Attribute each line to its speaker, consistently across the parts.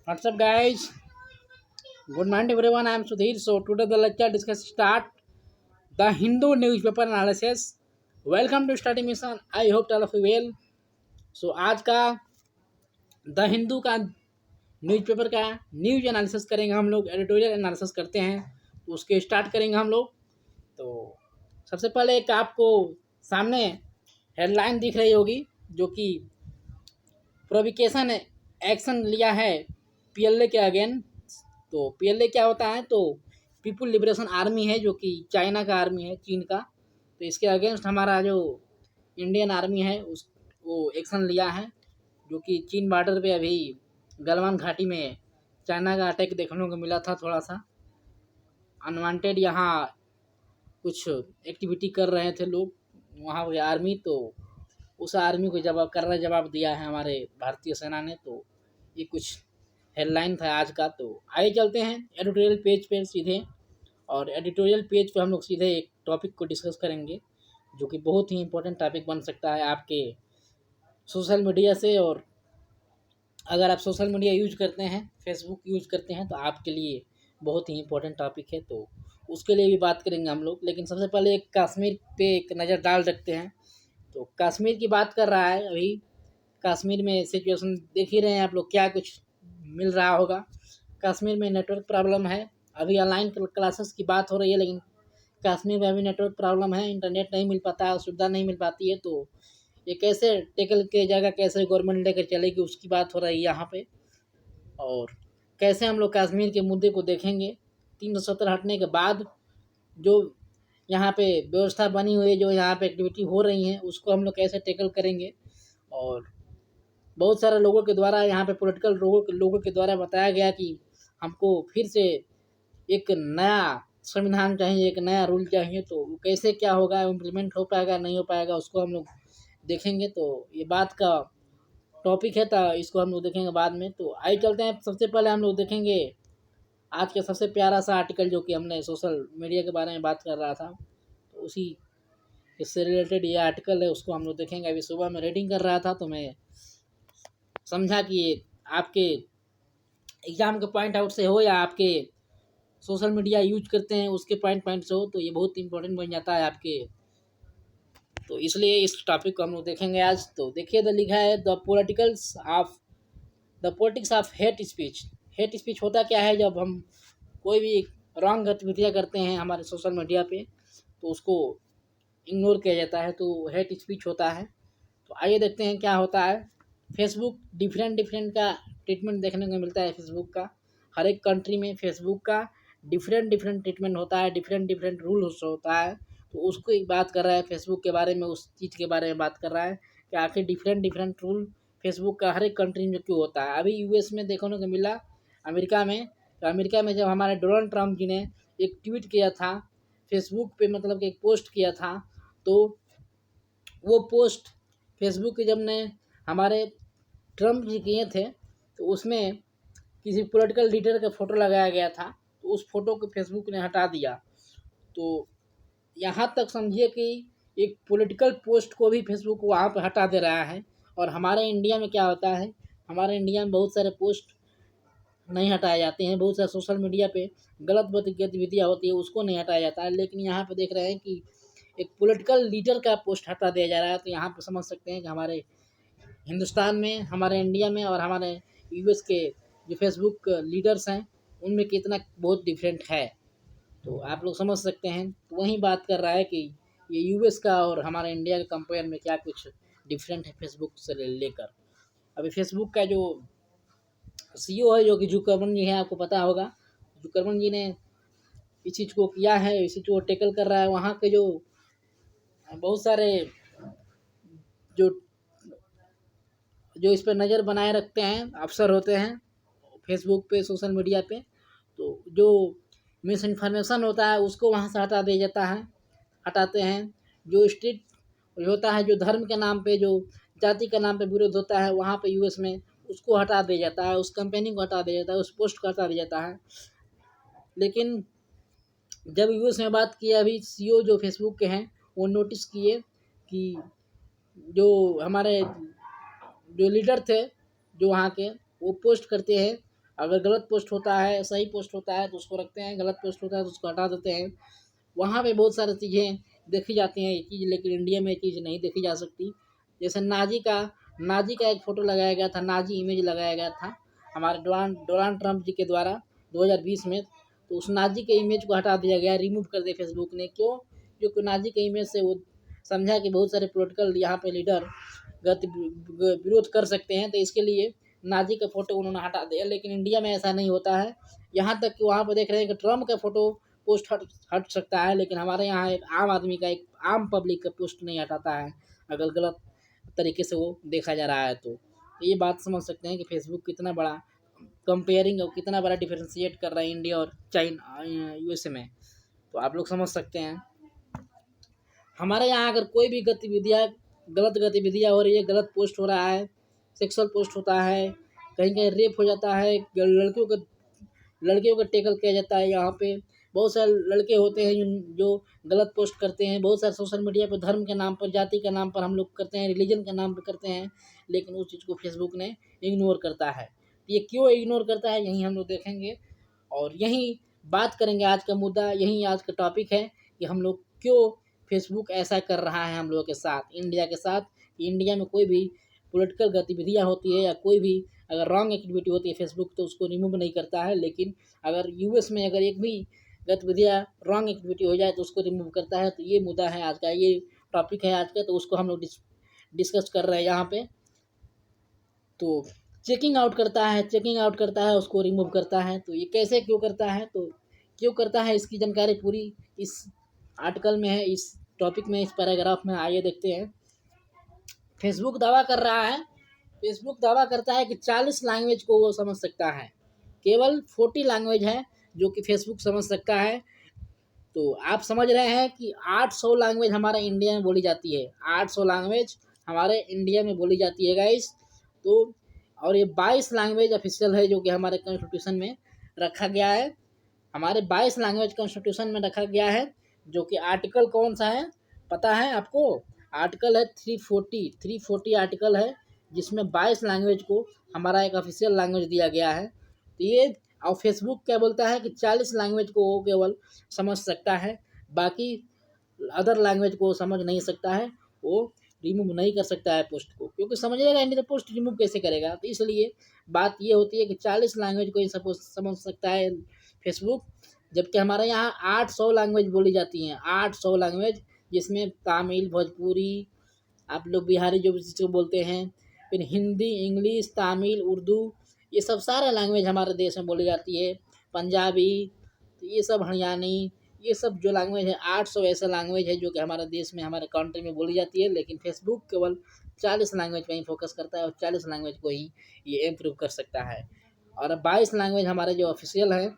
Speaker 1: What's up, guys? Good morning, everyone. I am Sudhir. So today the lecture discuss start the Hindu newspaper analysis. Welcome to study mission. I hope all of you well. So आज का the Hindu का newspaper का news analysis करेंगे हम लोग, editorial analysis करते हैं तो उसके स्टार्ट करेंगे हम लोग। तो सबसे पहले एक आपको सामने हेडलाइन दिख रही होगी जो कि प्रोविकेशन एक्शन लिया है पीएलए के अगेंस्ट। तो पीएलए क्या होता है? तो पीपुल लिबरेशन आर्मी है जो कि चाइना का आर्मी है, चीन का। तो इसके अगेंस्ट हमारा जो इंडियन आर्मी है उस वो एक्शन लिया है, जो कि चीन बॉर्डर पे अभी गलवान घाटी में चाइना का अटैक देखने को मिला था। थोड़ा सा अनवांटेड यहाँ कुछ एक्टिविटी कर रहे थे लोग वहाँ पे आर्मी, तो उस आर्मी को जवाब दिया है हमारे भारतीय सेना ने। तो ये कुछ हेडलाइन था आज का। तो आइए चलते हैं एडिटोरियल पेज पे सीधे, और एडिटोरियल पेज पे हम लोग सीधे एक टॉपिक को डिस्कस करेंगे जो कि बहुत ही इंपॉर्टेंट टॉपिक बन सकता है आपके सोशल मीडिया से। और अगर आप सोशल मीडिया यूज करते हैं, फेसबुक यूज करते हैं, तो आपके लिए बहुत ही इंपॉर्टेंट टॉपिक है। तो उसके लिए भी बात करेंगे हम लोग, लेकिन सबसे पहले एक कश्मीर पे एक नज़र डाल सकते हैं। तो कश्मीर की बात कर रहा है अभी। कश्मीर में सिचुएशन देख ही रहे हैं आप लोग, क्या कुछ मिल रहा होगा। कश्मीर में नेटवर्क प्रॉब्लम है। अभी ऑनलाइन क्लासेस की बात हो रही है, लेकिन कश्मीर में अभी नेटवर्क प्रॉब्लम है, इंटरनेट नहीं मिल पाता, सुविधा नहीं मिल पाती है। तो ये कैसे टेकल के जगह कैसे गवर्नमेंट लेकर चलेगी, उसकी बात हो रही है यहाँ पे। और कैसे हम लोग कश्मीर के मुद्दे को देखेंगे 370 हटने के बाद, जो यहाँ पे व्यवस्था बनी हुई है, जो यहाँ पे एक्टिविटी हो रही है, उसको हम लोग कैसे टैकल करेंगे। और बहुत सारे लोगों के द्वारा यहाँ पे पॉलिटिकल लोगों के द्वारा बताया गया कि हमको फिर से एक नया संविधान चाहिए, एक नया रूल चाहिए। तो वो कैसे क्या होगा, इम्प्लीमेंट हो पाएगा नहीं हो पाएगा, उसको हम लोग देखेंगे। तो ये बात का टॉपिक है, तो इसको हम लोग देखेंगे बाद में। तो आइए चलते हैं, सबसे पहले हम लोग देखेंगे आज का सबसे प्यारा सा आर्टिकल जो कि हमने सोशल मीडिया के बारे में बात कर रहा था, तो उसी इससे रिलेटेड ये आर्टिकल है, उसको हम लोग देखेंगे। अभी सुबह में रीडिंग कर रहा था तो मैं समझा कि ये आपके एग्जाम के पॉइंट आउट से हो या आपके सोशल मीडिया यूज करते हैं उसके पॉइंट से हो, तो ये बहुत इंपॉर्टेंट बन जाता है आपके। तो इसलिए इस टॉपिक को हम लोग देखेंगे आज। तो देखिए, द लिखा है the politics of hate speech. Hate speech होता क्या है? जब हम कोई भी रॉन्ग गतिविधियाँ करते हैं हमारे सोशल मीडिया पे, तो उसको इग्नोर किया जाता है, तो हेट स्पीच होता है। तो आइए देखते हैं क्या होता है। फेसबुक डिफरेंट डिफरेंट का ट्रीटमेंट देखने को मिलता है फेसबुक का। हर एक कंट्री में फेसबुक का डिफरेंट डिफरेंट ट्रीटमेंट होता है, डिफरेंट डिफरेंट रूल्स होता है। तो उसको ही बात कर रहा है फेसबुक के बारे में, उस चीज़ के बारे में बात कर रहा है कि आखिर डिफरेंट डिफरेंट रूल फेसबुक का हर एक कंट्री में क्यों होता है। अभी यूएस में देखने को मिला, अमेरिका में। तो अमेरिका में जब हमारे डोनाल्ड ट्रंप जी ने एक ट्वीट किया था फेसबुक पे, मतलब कि एक पोस्ट किया था, तो वो पोस्ट फेसबुक के जब ने हमारे ट्रंप जी किए थे, तो उसमें किसी पॉलिटिकल लीडर का फ़ोटो लगाया गया था, तो उस फोटो को फेसबुक ने हटा दिया। तो यहाँ तक समझिए कि एक पॉलिटिकल पोस्ट को भी फेसबुक वहाँ पर हटा दे रहा है। और हमारे इंडिया में क्या होता है, हमारे इंडिया में बहुत सारे पोस्ट नहीं हटाए जाते हैं, बहुत सारे सोशल मीडिया पे गलत गतिविधियाँ होती है उसको नहीं हटाया जाता है। लेकिन यहाँ पे देख रहे हैं कि एक पॉलिटिकल लीडर का पोस्ट हटा दिया जा रहा है। तो यहाँ पे समझ सकते हैं कि हमारे हिंदुस्तान में, हमारे इंडिया में और हमारे यूएस के जो फेसबुक लीडर्स हैं उनमें कितना बहुत डिफरेंट है। तो आप लोग समझ सकते हैं। तो वही बात कर रहा है कि ये यूएस का और हमारे इंडिया के कंपेयर में क्या कुछ डिफरेंट है फेसबुक से लेकर। अभी फेसबुक का जो सीईओ है जो कि जुकरबर्ग जी हैं, आपको पता होगा, जुकरबर्ग जी ने इस चीज़ को किया है, इसी चीज़ को टेकल कर रहा है। वहाँ के जो बहुत सारे जो जो इस पर नज़र बनाए रखते हैं अफसर होते हैं फेसबुक पे, सोशल मीडिया पे, तो जो मिस इन्फॉर्मेशन होता है उसको वहाँ से हटा दिया जाता है, हटाते हैं। जो स्ट्रीट होता है, जो धर्म के नाम पे, जो जाति के नाम पे विरोध होता है वहाँ पे यूएस में, उसको हटा दिया जाता है, उस कंपनी को हटा दिया जाता है, उस पोस्ट को हटा दिया जाता है। लेकिन जब यूएस में बात की, अभी सीईओ जो फेसबुक के हैं वो नोटिस किए कि जो हमारे जो लीडर थे जो वहाँ के, वो पोस्ट करते हैं अगर गलत पोस्ट होता है, सही पोस्ट होता है तो उसको रखते हैं, गलत पोस्ट होता है तो उसको हटा देते हैं। वहाँ पे बहुत सारी चीज़ें देखी जाती हैं ये चीज़, लेकिन इंडिया में ये चीज़ नहीं देखी जा सकती। जैसे नाज़ी का एक फ़ोटो लगाया गया था, नाज़ी इमेज लगाया गया था हमारे डोनाल्ड डोनाल्ड ट्रंप जी के द्वारा 2020 में। तो उस नाज़ी के इमेज को हटा दिया गया, रिमूव कर दिया फेसबुक ने। क्यों? क्योंकि नाज़ी के इमेज से वो समझा कि बहुत सारे पॉलिटिकल यहाँ पे लीडर विरोध कर सकते हैं, तो इसके लिए नाज़ी का फ़ोटो उन्होंने हटा दिया। लेकिन इंडिया में ऐसा नहीं होता है। यहाँ तक कि वहाँ पर देख रहे हैं कि ट्रम्प का फ़ोटो पोस्ट हट सकता है, लेकिन हमारे यहाँ एक आम आदमी का, एक आम पब्लिक का पोस्ट नहीं हटाता है, अगर गलत तरीके से वो देखा जा रहा है तो। ये बात समझ सकते हैं कि फेसबुक कितना बड़ा कंपेयरिंग और कितना बड़ा डिफरेंशिएट कर रहा है इंडिया और चाइना, यूएसए में। तो आप लोग समझ सकते हैं। हमारे यहाँ अगर कोई भी गलत गतिविधियाँ हो रही है, गलत पोस्ट हो रहा है, सेक्सुअल पोस्ट होता है, कहीं कहीं रेप हो जाता है, लड़कियों को टैकल किया जाता है। यहाँ पे बहुत सारे लड़के होते हैं जो गलत पोस्ट करते हैं। बहुत सारे सोशल मीडिया पर धर्म के नाम पर, जाति के नाम पर हम लोग करते हैं, रिलीजन के नाम पर करते हैं, लेकिन उस चीज़ को फेसबुक ने इग्नोर करता है। ये क्यों इग्नोर करता है, यही हम लोग देखेंगे और यही बात करेंगे। आज का मुद्दा यही, आज का टॉपिक है कि हम लोग क्यों फेसबुक ऐसा कर रहा है हम लोगों के साथ, इंडिया के साथ। इंडिया में कोई भी पॉलिटिकल गतिविधियाँ होती है या कोई भी अगर रॉन्ग एक्टिविटी होती है, फेसबुक तो उसको रिमूव नहीं करता है। लेकिन अगर यूएस में अगर एक भी गतिविधियाँ रॉन्ग एक्टिविटी हो जाए तो उसको रिमूव करता है। तो ये मुद्दा है आज का, ये टॉपिक है आज का, तो उसको हम लोग डिस्कस कर रहे हैं यहाँ पे। तो चेकिंग आउट करता है, उसको रिमूव करता है। तो ये कैसे क्यों करता है, तो क्यों करता है इसकी जानकारी पूरी इस आर्टिकल में है, इस टॉपिक में, इस पैराग्राफ में। आइए देखते हैं। फेसबुक दावा करता है कि 40 लैंग्वेज को वो समझ सकता है। केवल 40 लैंग्वेज है जो कि फेसबुक समझ सकता है। तो आप समझ रहे हैं कि 800 लैंग्वेज हमारे इंडिया में बोली जाती है। 800 लैंग्वेज हमारे इंडिया में बोली जाती है गाइस। तो और ये 22 लैंग्वेज ऑफिशियल है जो कि हमारे कॉन्स्टिट्यूशन में रखा गया है। हमारे 22 लैंग्वेज कॉन्स्टिट्यूशन में रखा गया है, जो कि आर्टिकल कौन सा है पता है आपको? आर्टिकल है 340 आर्टिकल है, जिसमें 22 लैंग्वेज को हमारा एक ऑफिशियल लैंग्वेज दिया गया है। तो ये और फेसबुक क्या बोलता है कि 40 लैंग्वेज को वो केवल समझ सकता है, बाकी अदर लैंग्वेज को समझ नहीं सकता है। वो रिमूव नहीं कर सकता है पोस्ट को, क्योंकि समझेगा नहीं तो पोस्ट रिमूव कैसे करेगा। तो इसलिए बात ये होती है कि 40 लैंग्वेज को ही सपोज समझ सकता है फेसबुक, जबकि हमारे यहाँ 800 लैंग्वेज बोली जाती हैं। 800 लैंग्वेज, जिसमें तमिल, भोजपुरी, आप लोग बिहारी जो भी जिसको बोलते हैं, फिर हिंदी, इंग्लिश, तमिल, उर्दू, ये सब सारे लैंग्वेज हमारे देश में बोली जाती है। पंजाबी, तो ये सब हरियाणी, ये सब जो लैंग्वेज है, 800 ऐसे लैंग्वेज है जो कि हमारे देश में, हमारे कंट्री में बोली जाती है। लेकिन फेसबुक केवल 40 लैंग्वेज पे ही फोकस करता है और 40 लैंग्वेज को ही ये इम्प्रूव कर सकता है। और 22 लैंग्वेज हमारे जो ऑफिशियल है,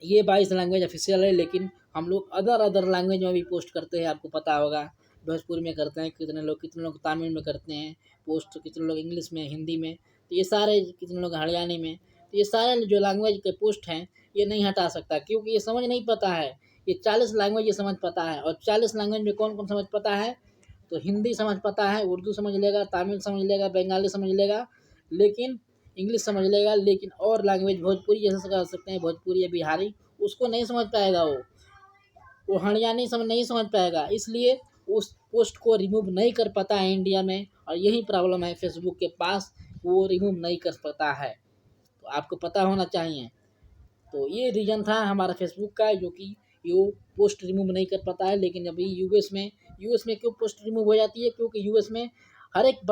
Speaker 1: ये 22 लैंग्वेज ऑफिशियल है। लेकिन हम लोग अदर लैंग्वेज में भी पोस्ट करते हैं, आपको पता होगा। भोजपुरी में करते हैं कितने लोग तमिल में करते हैं पोस्ट, कितने लोग इंग्लिश में, हिंदी में, तो ये सारे, कितने लोग हरियाणी में। तो ये सारे जो लैंग्वेज के पोस्ट हैं ये नहीं हटा सकता, क्योंकि ये समझ नहीं पाता है। ये 40 लैंग्वेज ये समझ पाता है। और 40 लैंग्वेज में कौन कौन समझ पाता है? तो हिंदी समझ पाता है, उर्दू समझ लेगा, तमिल समझ लेगा, बंगाली समझ लेगा, लेकिन इंग्लिश समझ लेगा। लेकिन और लैंग्वेज भोजपुरी जैसे कह सकते हैं, भोजपुरी या बिहारी, उसको नहीं समझ पाएगा। वो हरियाणी नहीं समझ पाएगा। इसलिए उस पोस्ट को रिमूव नहीं कर पाता है इंडिया में, और यही प्रॉब्लम है फेसबुक के पास, वो रिमूव नहीं कर पाता है। तो आपको पता होना चाहिए। तो ये रीज़न था हमारा फेसबुक का, जो कि ये पोस्ट रिमूव नहीं कर पाता है। लेकिन अभी यूएस में क्यों पोस्ट रिमूव हो जाती है? क्योंकि यूएस में हर एक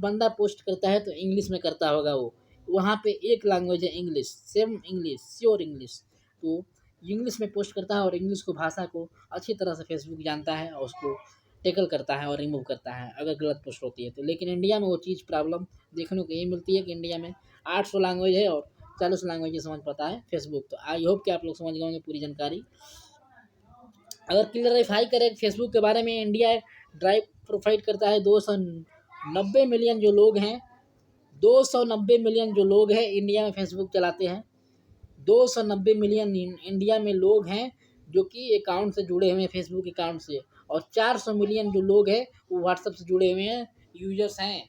Speaker 1: बंदा पोस्ट करता है तो इंग्लिश में करता होगा वो। वहाँ पे एक लैंग्वेज है English, same English, sure English. तो इंग्लिश में पोस्ट करता है और इंग्लिश को, भाषा को अच्छी तरह से फेसबुक जानता है और उसको टैकल करता है और रिमूव करता है अगर गलत पोस्ट होती है तो। लेकिन इंडिया में वो चीज़ प्रॉब्लम देखने को यही मिलती है कि इंडिया में 800 लैंग्वेज है और 40 लैंग्वेज समझ पाता है फेसबुक। तो आई होप कि आप लोग समझ गए होंगे पूरी जानकारी। अगर क्लियरिफाई करें फेसबुक के बारे में, इंडिया ड्राइव प्रोवाइड करता है 290 मिलियन जो लोग हैं, 290 मिलियन जो लोग हैं इंडिया में फेसबुक चलाते हैं। 290 मिलियन इंडिया में लोग हैं जो कि अकाउंट से जुड़े हुए हैं, फेसबुक अकाउंट से। और 400 मिलियन जो लोग हैं वो व्हाट्सएप से जुड़े हुए हैं, यूजर्स हैं।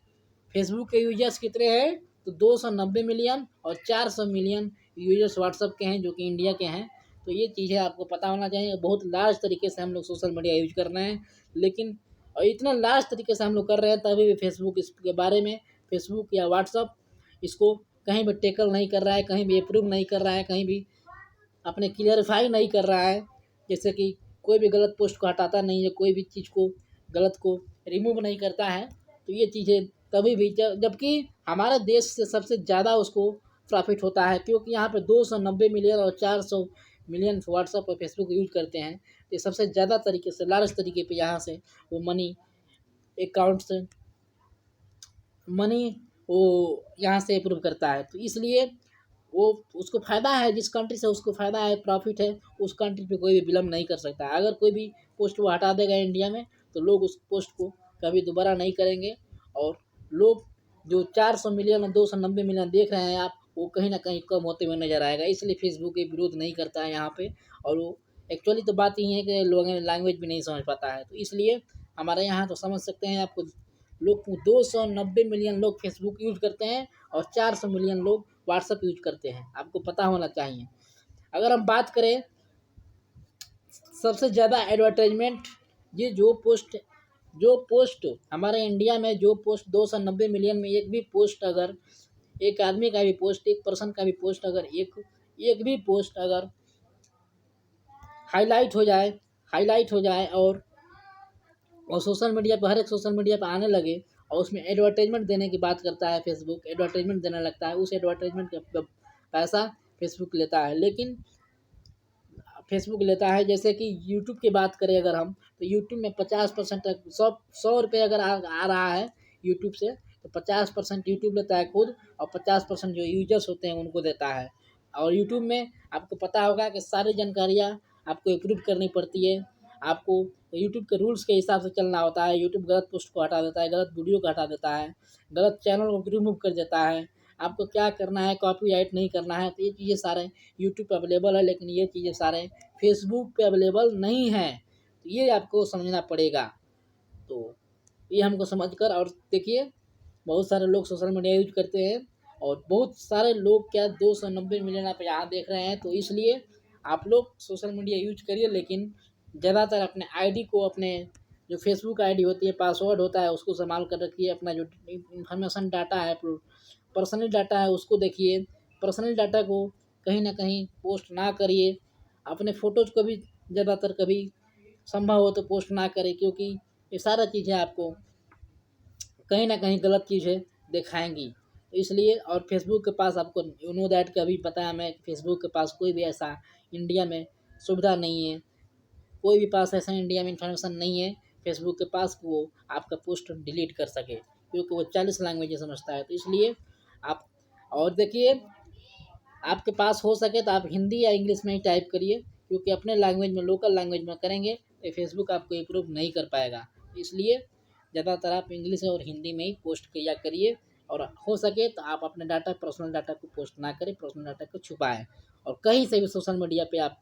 Speaker 1: फेसबुक के यूजर्स कितने हैं? तो 290 मिलियन और 400 मिलियन यूजर्स व्हाट्सअप के हैं जो कि इंडिया के हैं। तो ये चीज़ें आपको पता होना चाहिए। बहुत लार्ज तरीके से हम लोग सोशल मीडिया यूज कर रहे हैं, लेकिन और इतना लार्ज तरीके से हम लोग कर रहे हैं तभी भी फेसबुक इसके बारे में, फेसबुक या व्हाट्सअप इसको कहीं भी टेकल नहीं कर रहा है, कहीं भी अप्रूव नहीं कर रहा है, कहीं भी अपने क्लियरिफाई नहीं कर रहा है। जैसे कि कोई भी गलत पोस्ट को हटाता नहीं है, कोई भी चीज़ को गलत को रिमूव नहीं करता है। तो ये चीज़ें तभी भी जबकि हमारे देश से सबसे ज़्यादा उसको प्रॉफिट होता है, क्योंकि यहाँ पे 290 मिलियन और 400 मिलियन व्हाट्सअप और फेसबुक यूज करते हैं। तो ये सबसे ज़्यादा तरीके से लार्ज तरीके पे यहाँ से वो मनी अकाउंट से मनी वो यहाँ से अप्रूव करता है। तो इसलिए वो उसको फ़ायदा है, जिस कंट्री से उसको फ़ायदा है, प्रॉफिट है, उस कंट्री पे कोई भी विलम्ब नहीं कर सकता। अगर कोई भी पोस्ट वो हटा देगा इंडिया में तो लोग उस पोस्ट को कभी दोबारा नहीं करेंगे। और लोग जो 400 मिलियन और 290 मिलियन देख रहे हैं आप, वो कहीं ना कहीं कम होते हुए नजर आएगा। इसलिए फेसबुक ये विरोध नहीं करता है यहाँ पे। और वो एक्चुअली तो बात यही है कि लोग लैंग्वेज भी नहीं समझ पाता है। तो इसलिए हमारे यहाँ तो समझ सकते हैं आपको, लोग 290 मिलियन लोग फेसबुक यूज करते हैं और 400 मिलियन लोग व्हाट्सअप यूज करते हैं, आपको पता होना चाहिए। अगर हम बात करें सबसे ज़्यादा एडवर्टाइजमेंट, ये जो पोस्ट हमारे इंडिया में, जो पोस्ट 290 मिलियन में एक भी पोस्ट अगर एक आदमी का भी पोस्ट, एक पर्सन का भी पोस्ट अगर एक भी पोस्ट अगर हाईलाइट हो जाए और सोशल मीडिया पर, हर एक सोशल मीडिया पर आने लगे और उसमें एडवर्टाइजमेंट देने की बात करता है फेसबुक, एडवर्टाइजमेंट देने लगता है, उस एडवर्टाइजमेंट का पैसा फेसबुक लेता है। लेकिन फेसबुक लेता है, जैसे कि यूट्यूब की बात करें अगर हम, तो यूट्यूब में 50% तक 100 रुपये अगर आ रहा है यूट्यूब से, तो 50% यूट्यूब लेता है खुद और 50% जो यूजर्स होते हैं उनको देता है। और यूट्यूब में आपको पता होगा कि सारी जानकारियाँ आपको अप्रूव करनी पड़ती है। आपको यूट्यूब के रूल्स के हिसाब से चलना होता है। यूट्यूब गलत पोस्ट को हटा देता है, गलत वीडियो को हटा देता है, गलत चैनल को रिमूव कर देता है। आपको क्या करना है, कॉपीराइट नहीं करना है। तो ये चीज़ें सारे यूट्यूब पे अवेलेबल है, लेकिन ये चीज़ें सारे फेसबुक पे अवेलेबल नहीं है। तो ये आपको समझना पड़ेगा। तो ये हमको समझकर, और देखिए बहुत सारे लोग सोशल मीडिया यूज करते हैं और बहुत सारे लोग क्या 290 मिलियन आप यहाँ देख रहे हैं। तो इसलिए आप लोग सोशल मीडिया यूज करिए, लेकिन ज़्यादातर अपने आईडी को, अपने जो फेसबुक आईडी होती है, पासवर्ड होता है, उसको संभाल कर रखिए। अपना जो इन्फॉर्मेशन डाटा है, पर्सनल डाटा है, उसको देखिए। पर्सनल डाटा को कहीं ना कहीं पोस्ट ना करिए। अपने फ़ोटोज़ को भी ज़्यादातर कभी संभव हो तो पोस्ट ना करें, क्योंकि ये सारा चीज़ें आपको कहीं ना कहीं गलत चीज़ें दिखाएंगी। तो इसलिए, और फेसबुक के पास आपको यू नो दैट का भी पता है हमें, फेसबुक के पास कोई भी ऐसा इंडिया में सुविधा नहीं है, कोई भी पास ऐसा इंडिया में इंफॉर्मेशन नहीं है फेसबुक के पास कि वो आपका पोस्ट डिलीट कर सके, क्योंकि वो 40 लैंग्वेज समझता है। तो इसलिए आप, और देखिए आपके पास हो सके तो आप हिंदी या इंग्लिश में ही टाइप करिए, क्योंकि अपने लैंग्वेज में, लोकल लैंग्वेज में करेंगे तो फेसबुक आपको अप्रूव नहीं कर पाएगा। इसलिए ज़्यादातर आप इंग्लिश और हिंदी में ही पोस्ट किया करिए। और हो सके तो आप अपने डाटा, पर्सनल डाटा को पोस्ट ना करें, पर्सनल डाटा को छुपाएं। और कहीं से भी सोशल मीडिया पे आप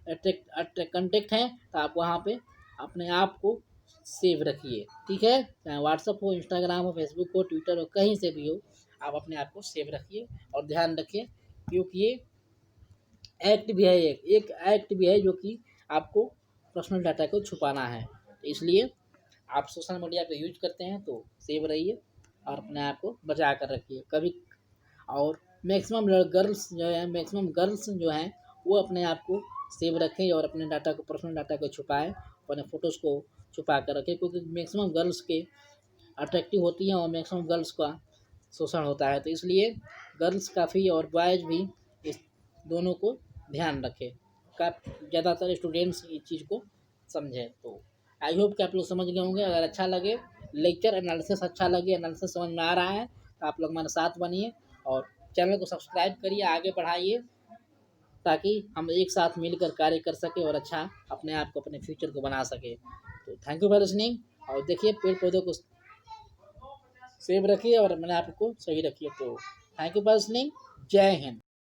Speaker 1: कंटेक्ट हैं तो आप वहाँ पे अपने आप को सेव रखिए, ठीक है। चाहे व्हाट्सअप हो, इंस्टाग्राम हो, फेसबुक हो, ट्विटर हो, कहीं से भी हो, आप अपने आप को सेव रखिए और ध्यान रखिए, क्योंकि ये एक्ट भी है, एक एक्ट भी है जो कि आपको पर्सनल डाटा को छुपाना है। तो इसलिए आप सोशल मीडिया पे यूज करते हैं तो सेव रहिए और अपने आप को बचा कर रखिए कभी। और मैक्सिमम गर्ल्स जो हैं वो अपने आप को सेव रखें और अपने डाटा को, पर्सनल डाटा को छुपाएं, अपने फ़ोटोज़ को छुपा कर रखें, क्योंकि मैक्सिमम गर्ल्स के अट्रैक्टिव होती हैं और मैक्सिमम गर्ल्स का शोषण होता है। तो इसलिए गर्ल्स काफ़ी और बॉयज़ भी इस दोनों को ध्यान रखें। का ज़्यादातर स्टूडेंट्स इस चीज़ को समझें। तो आई होप कि आप लोग समझ गए होंगे। अगर अच्छा लगे, लेक्चर एनालिसिस अच्छा लगे, एनालिसिस समझ में आ रहा है, तो आप लोग हमारे साथ बनिए और चैनल को सब्सक्राइब करिए, आगे बढ़ाइए, ताकि हम एक साथ मिलकर कार्य कर सकें और अच्छा अपने आप को, अपने फ्यूचर को बना सके। तो थैंक यू फॉर लिसनिंग। और देखिए पेड़ पौधों को सेव रखिए और अपने आप को सही रखिए। तो थैंक यू फॉर लिसनिंग। जय हिंद।